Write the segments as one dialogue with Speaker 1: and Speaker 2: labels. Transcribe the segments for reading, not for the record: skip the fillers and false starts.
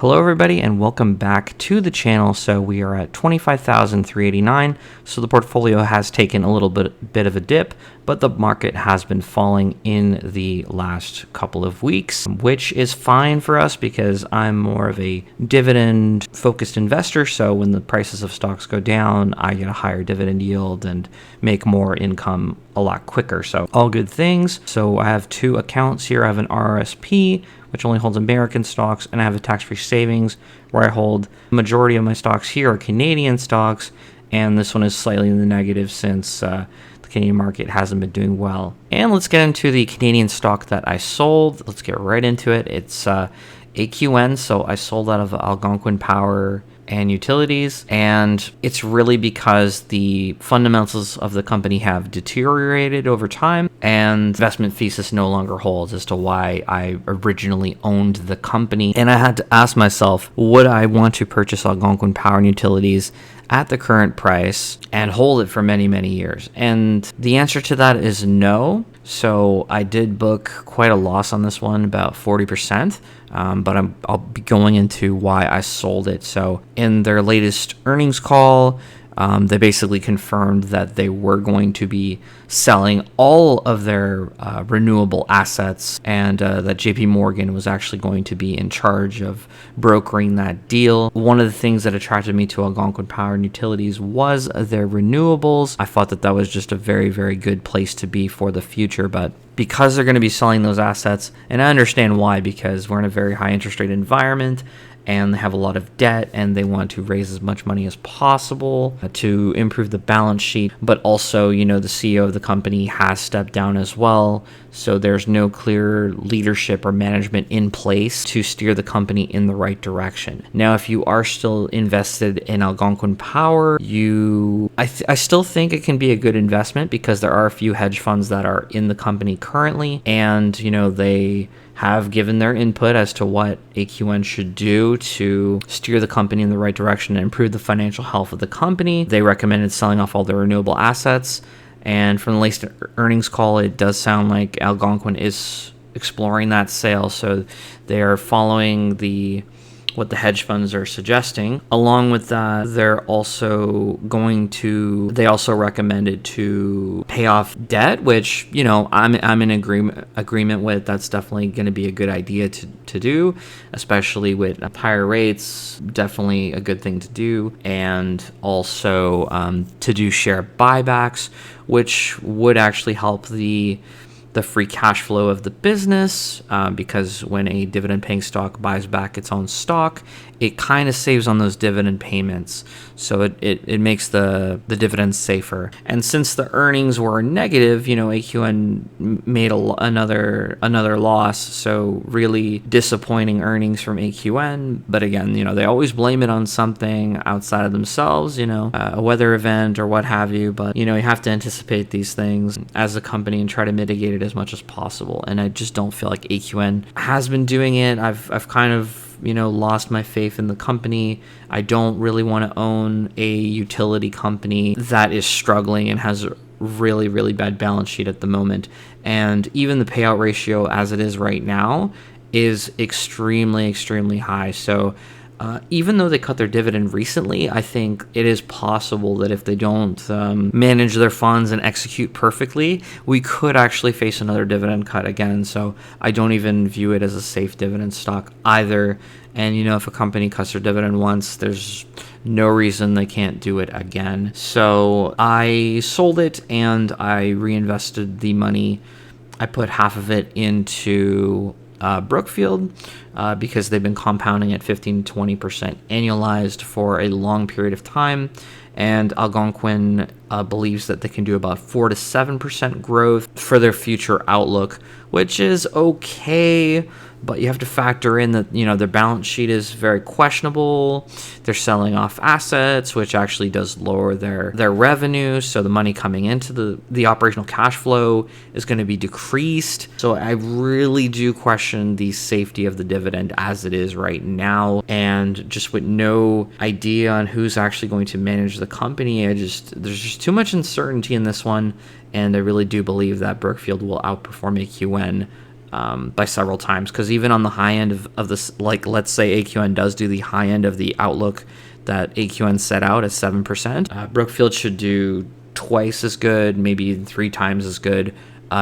Speaker 1: Hello everybody and welcome back to the channel. So we are at 25,389. So the portfolio has taken a little bit of a dip, but the market has been falling in the last couple of weeks, which is fine for us because I'm more of a dividend focused investor. So when the prices of stocks go down, I get a higher dividend yield and make more income a lot quicker. So all good things. So I have two accounts here. I have an RRSP, which only holds American stocks, and I have a tax-free savings where I hold the majority of my stocks here are Canadian stocks, and this one is slightly in the negative since the Canadian market hasn't been doing well. And let's get into the Canadian stock that I sold. Let's get right into it. It's AQN, so I sold out of Algonquin Power and Utilities, and it's really because the fundamentals of the company have deteriorated over time and investment thesis no longer holds as to why I originally owned the company. And I had to ask myself, would I want to purchase Algonquin Power and Utilities at the current price and hold it for many, many years? And the answer to that is no. So I did book quite a loss on this one, about 40%, but I'll be going into why I sold it. So in their latest earnings call, they basically confirmed that they were going to be selling all of their renewable assets, and that JP Morgan was actually going to be in charge of brokering that deal. One of the things that attracted me to Algonquin Power and Utilities was their renewables. I thought that that was just a very, very good place to be for the future, but because they're going to be selling those assets, and I understand why, because we're in a very high interest rate environment, and they have a lot of debt, and they want to raise as much money as possible to improve the balance sheet. But also, you know, the CEO of the company has stepped down as well, so there's no clear leadership or management in place to steer the company in the right direction. Now, if you are still invested in Algonquin Power, I still think it can be a good investment because there are a few hedge funds that are in the company currently, and you know, they have given their input as to what AQN should do to steer the company in the right direction and improve the financial health of the company. They recommended selling off all their renewable assets, and from the latest earnings call, it does sound like Algonquin is exploring that sale. So they are following what the hedge funds are suggesting. Along with that, they also recommended to pay off debt, which, you know, I'm in agreement with. That's definitely going to be a good idea to do, especially with higher rates. Definitely a good thing to do. And also to do share buybacks, which would actually help the free cash flow of the business, because when a dividend paying stock buys back its own stock, it kind of saves on those dividend payments. So it makes the dividends safer. And since the earnings were negative, you know, AQN made another loss. So really disappointing earnings from AQN. But again, you know, they always blame it on something outside of themselves, you know, a weather event or what have you. But, you know, you have to anticipate these things as a company and try to mitigate it as much as possible. And I just don't feel like AQN has been doing it. I've kind of, you know, lost my faith in the company. I don't really want to own a utility company that is struggling and has a really, really bad balance sheet at the moment. And even the payout ratio as it is right now is extremely, extremely high. So even though they cut their dividend recently, I think it is possible that if they don't manage their funds and execute perfectly, we could actually face another dividend cut again. So I don't even view it as a safe dividend stock either. And, you know, if a company cuts their dividend once, there's no reason they can't do it again. So I sold it and I reinvested the money. I put half of it into Brookfield because they've been compounding at 15 to 20% annualized for a long period of time, and Algonquin believes that they can do about 4 to 7% growth for their future outlook, which is okay. But you have to factor in that, you know, their balance sheet is very questionable. They're selling off assets, which actually does lower their revenue. So the money coming into the operational cash flow is going to be decreased. So I really do question the safety of the dividend as it is right now. And just with no idea on who's actually going to manage the company, there's just too much uncertainty in this one. And I really do believe that Brookfield will outperform AQN by several times, because even on the high end of this, like let's say AQN does do the high end of the outlook that AQN set out at 7%, Brookfield should do twice as good, maybe even 3 times as good,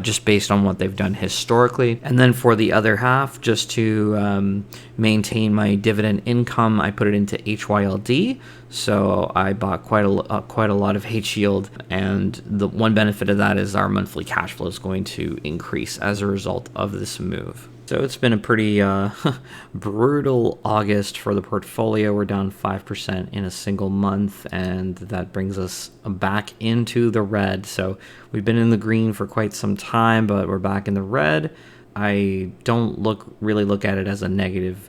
Speaker 1: just based on what they've done historically. And then for the other half, just to maintain my dividend income, I put it into HYLD. So I bought quite a lot of H yield, and the one benefit of that is our monthly cash flow is going to increase as a result of this move. So it's been a pretty brutal August for the portfolio. We're down 5% in a single month, and that brings us back into the red. So we've been in the green for quite some time, but we're back in the red. I don't really look at it as a negative,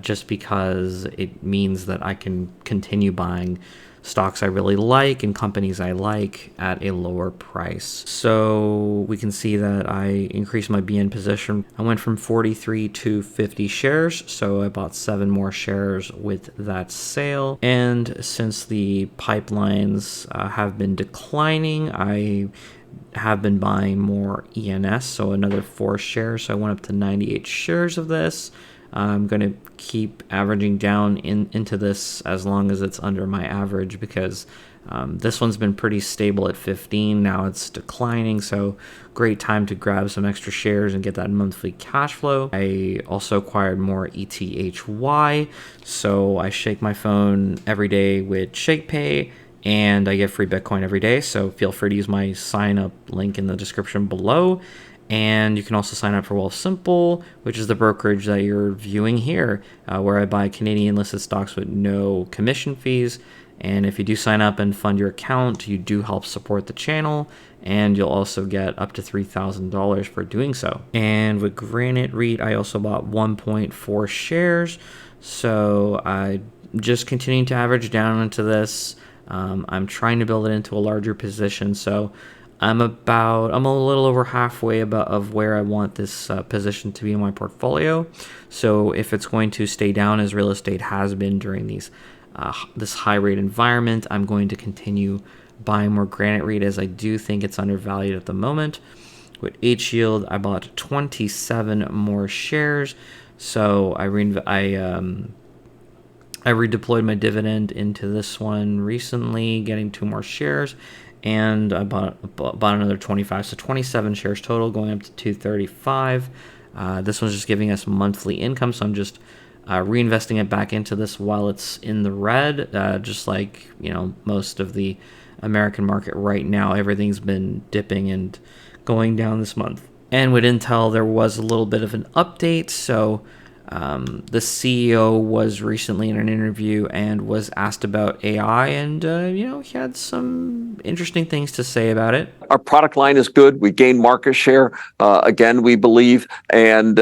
Speaker 1: just because it means that I can continue buying stocks I really like and companies I like at a lower price. So we can see that I increased my BN position. I went from 43 to 50 shares, so I bought 7 more shares with that sale. And since the pipelines have been declining, I have been buying more ENS, so another 4 shares. So I went up to 98 shares of this. I'm going to keep averaging down into this as long as it's under my average, because this one's been pretty stable at 15. Now it's declining, so great time to grab some extra shares and get that monthly cash flow. I also acquired more ETHY, so I shake my phone every day with Shakepay, and I get free Bitcoin every day, so feel free to use my sign up link in the description below. And you can also sign up for WealthSimple, which is the brokerage that you're viewing here, where I buy Canadian listed stocks with no commission fees. And if you do sign up and fund your account, you do help support the channel, and you'll also get up to $3,000 for doing so. And with Granite REIT, I also bought 1.4 shares. So I just continuing to average down into this. I'm trying to build it into a larger position. So I'm a little over halfway of where I want this position to be in my portfolio. So if it's going to stay down as real estate has been during this high rate environment, I'm going to continue buying more Granite REIT, as I do think it's undervalued at the moment. With H yield, I bought 27 more shares. So I redeployed my dividend into this one recently, getting 2 more shares. And I bought another 25, so 27 shares total, going up to 235. This one's just giving us monthly income, so I'm just reinvesting it back into this while it's in the red. Just like most of the American market right now, everything's been dipping and going down this month. And with Intel, there was a little bit of an update. So the CEO was recently in an interview and was asked about AI, and he had some interesting things to say about it.
Speaker 2: Our product line is good. We gained market share again, we believe, and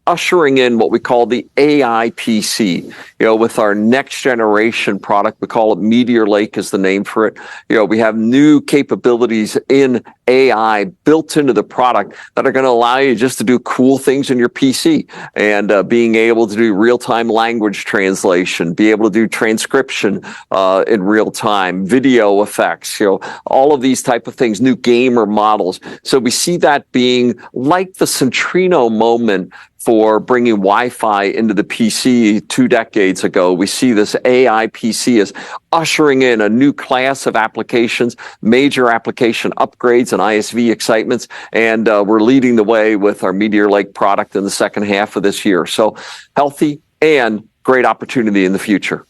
Speaker 2: ushering in what we call the AI PC. With our next generation product, we call it Meteor Lake is the name for it. We have new capabilities in AI built into the product that are going to allow you just to do cool things in your PC, and being able to do real-time language translation, be able to do transcription in real time, video effects, all of these type of things, new gamer models. So we see that being like the Centrino moment for bringing Wi-Fi into the PC 2 decades ago. We see this AI PC as ushering in a new class of applications, major application upgrades and ISV excitements, and we're leading the way with our Meteor Lake product in the second half of this year. So healthy and great opportunity in the future.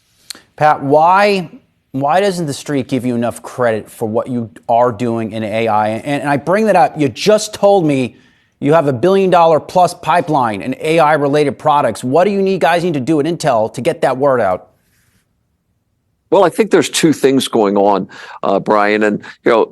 Speaker 3: Pat, why doesn't the street give you enough credit for what you are doing in AI? And I bring that up. You just told me you have $1 billion plus pipeline in AI related products. What do you guys need to do at Intel to get that word out?
Speaker 2: Well, I think there's 2 things going on, Brian. And,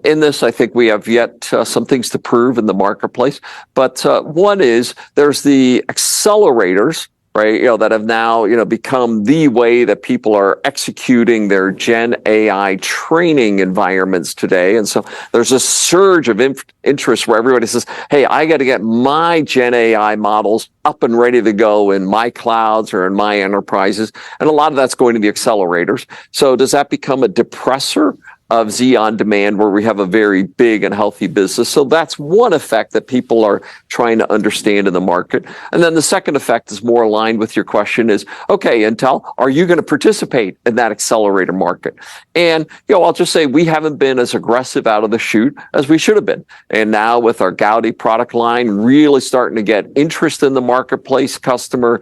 Speaker 2: in this, I think we have yet some things to prove in the marketplace. But one is there's the accelerators, right, that have now, become the way that people are executing their Gen AI training environments today. And so there's a surge of interest where everybody says, hey, I got to get my Gen AI models up and ready to go in my clouds or in my enterprises. And a lot of that's going to the accelerators. So does that become a depressor of Xeon demand, where we have a very big and healthy business. So that's one effect that people are trying to understand in the market. And then the second effect is more aligned with your question is, okay, Intel, are you going to participate in that accelerator market? And, I'll just say we haven't been as aggressive out of the chute as we should have been. And now with our Gaudi product line really starting to get interest in the marketplace, customer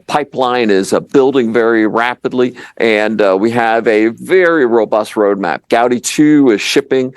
Speaker 2: pipeline is building very rapidly. And we have a very robust roadmap. Gaudi 2 is shipping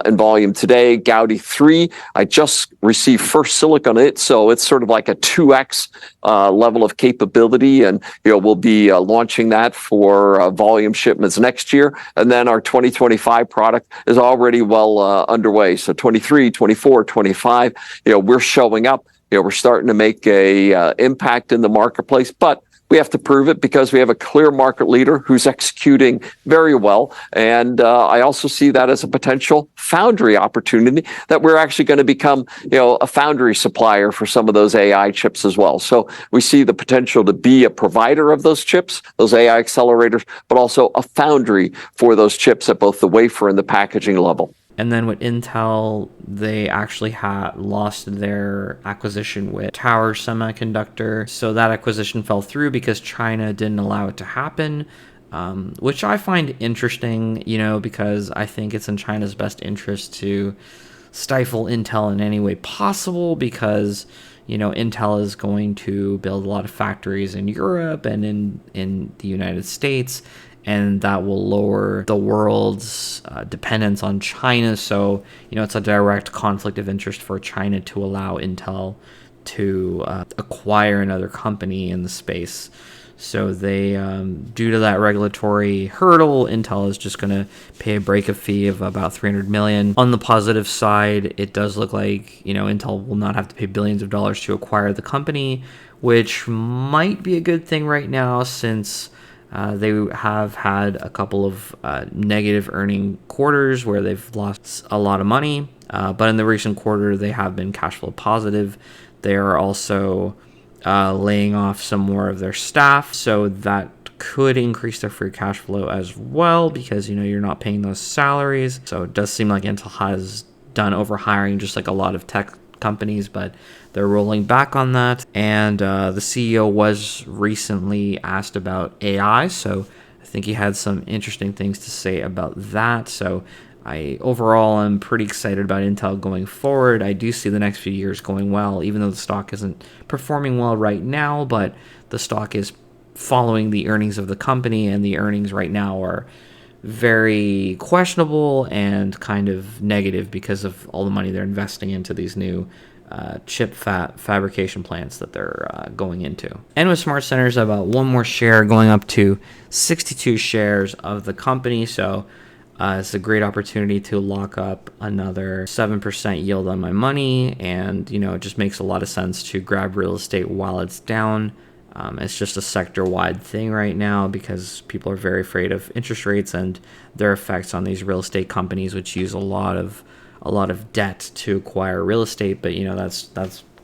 Speaker 2: in volume today. Gaudi 3, I just received first silicon on it, so it's sort of like a 2x level of capability, and we'll be launching that for volume shipments next year. And then our 2025 product is already well underway. So 23, 24, 25, we're showing up. We're starting to make a impact in the marketplace, but we have to prove it because we have a clear market leader who's executing very well. And I also see that as a potential foundry opportunity, that we're actually going to become, a foundry supplier for some of those AI chips as well. So we see the potential to be a provider of those chips, those AI accelerators, but also a foundry for those chips at both the wafer and the packaging level.
Speaker 1: And then with Intel, they actually had lost their acquisition with Tower Semiconductor. So that acquisition fell through because China didn't allow it to happen, which I find interesting, because I think it's in China's best interest to stifle Intel in any way possible, because, Intel is going to build a lot of factories in Europe and in the United States, and that will lower the world's dependence on China. So, it's a direct conflict of interest for China to allow Intel to acquire another company in the space. So they, due to that regulatory hurdle, Intel is just going to pay a breakup fee of about $300 million. On the positive side, it does look like, Intel will not have to pay billions of dollars to acquire the company, which might be a good thing right now, since they have had a couple of negative earning quarters where they've lost a lot of money. But in the recent quarter, they have been cash flow positive. They are also laying off some more of their staff, so that could increase their free cash flow as well, because, you're not paying those salaries. So it does seem like Intel has done over hiring, just like a lot of tech companies, but they're rolling back on that. And the CEO was recently asked about AI, so I think he had some interesting things to say about that. So overall I'm pretty excited about Intel going forward. I do see the next few years going well, even though the stock isn't performing well right now, but the stock is following the earnings of the company, and the earnings right now are very questionable and kind of negative because of all the money they're investing into these new chip fabrication plants that they're going into. And with Smart Centers, about one more share, going up to 62 shares of the company. So it's a great opportunity to lock up another 7% yield on my money. And, it just makes a lot of sense to grab real estate while it's down. It's just a sector-wide thing right now, because people are very afraid of interest rates and their effects on these real estate companies, which use a lot of debt to acquire real estate. But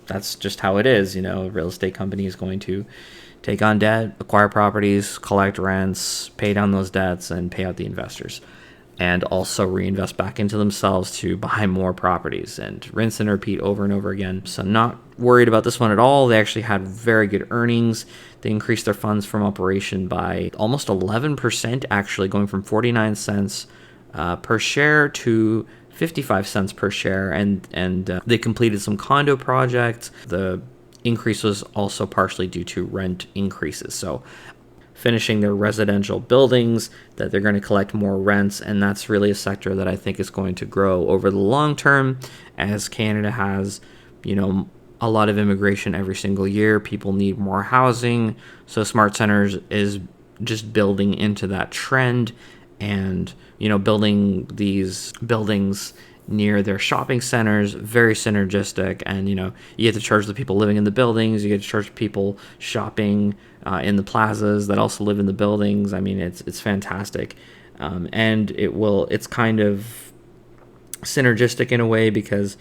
Speaker 1: that's just how it is. A real estate company is going to take on debt, acquire properties, collect rents, pay down those debts, and pay out the investors, and also reinvest back into themselves to buy more properties, and rinse and repeat over and over again. So not worried about this one at all. They actually had very good earnings. They increased their funds from operation by almost 11%, actually, going from 49 cents per share to 55 cents per share. And they completed some condo projects. The increase was also partially due to rent increases. So finishing their residential buildings, that they're going to collect more rents, and that's really a sector that I think is going to grow over the long term, as Canada has, a lot of immigration every single year. People need more housing, so Smart Centers is just building into that trend, and building these buildings near their shopping centers, very synergistic. And you get to charge the people living in the buildings, you get to charge people shopping in the plazas that also live in the buildings. I mean, it's fantastic. And it's kind of synergistic in a way, because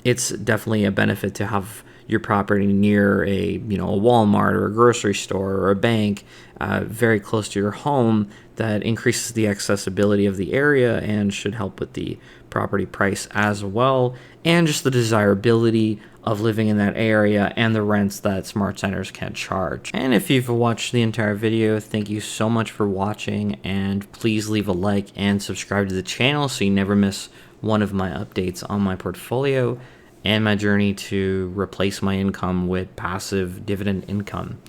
Speaker 1: it's definitely a benefit to have your property near a Walmart or a grocery store or a bank, very close to your home, that increases the accessibility of the area and should help with the property price as well, and just the desirability of living in that area and the rents that smart centers can charge. And if you've watched the entire video, thank you so much for watching, and please leave a like and subscribe to the channel so you never miss one of my updates on my portfolio and my journey to replace my income with passive dividend income.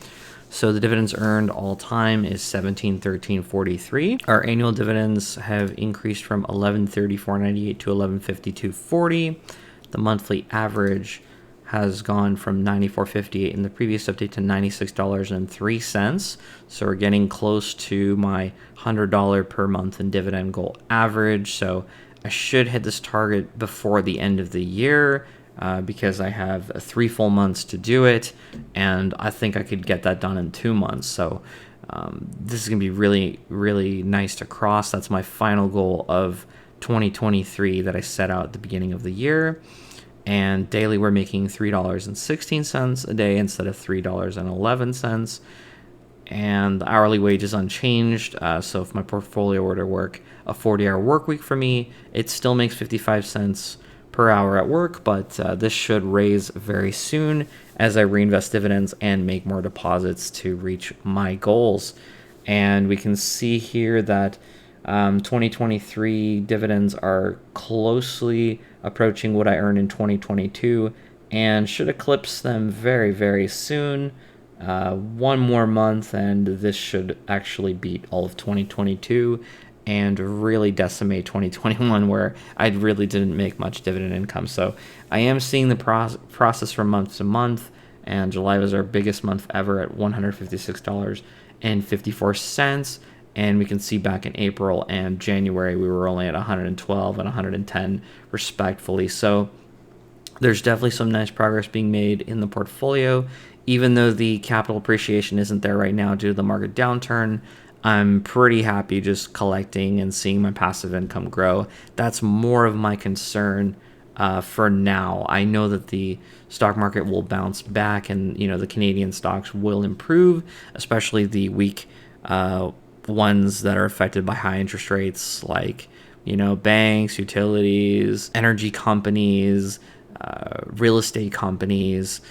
Speaker 1: So the dividends earned all time is 17.1343. Our annual dividends have increased from 11.3498 to 11.5240. The monthly average has gone from 94.58 in the previous update to $96.03. So we're getting close to my $100 per month in dividend goal average. So I should hit this target before the end of the year. Because I have 3 full months to do it, and I think I could get that done in 2 months. So this is going to be really, really nice to cross. That's my final goal of 2023 that I set out at the beginning of the year. And daily, we're making $3.16 a day instead of $3.11. And the hourly wage is unchanged. So if my portfolio were to work a 40-hour work week for me, it still makes 55 cents per hour at work, but this should raise very soon as I reinvest dividends and make more deposits to reach my goals. And we can see here that 2023 dividends are closely approaching what I earned in 2022 and should eclipse them very, very soon. 1 more month and this should actually beat all of 2022 and really decimate 2021, where I really didn't make much dividend income. So I am seeing the process from month to month, and July was our biggest month ever at $156.54. And we can see back in April and January, we were only at 112 and 110 respectfully. So there's definitely some nice progress being made in the portfolio, even though the capital appreciation isn't there right now due to the market downturn. I'm pretty happy just collecting and seeing my passive income grow. That's more of my concern for now. I know that the stock market will bounce back, and the Canadian stocks will improve, especially the weak ones that are affected by high interest rates, like banks, utilities, energy companies, real estate companies.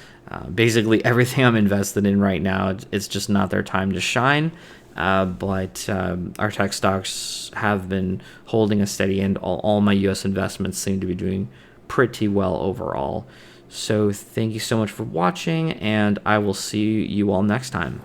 Speaker 1: Basically everything I'm invested in right now, it's just not their time to shine. But our tech stocks have been holding a steady, and all my U.S. investments seem to be doing pretty well overall. So thank you so much for watching, and I will see you all next time.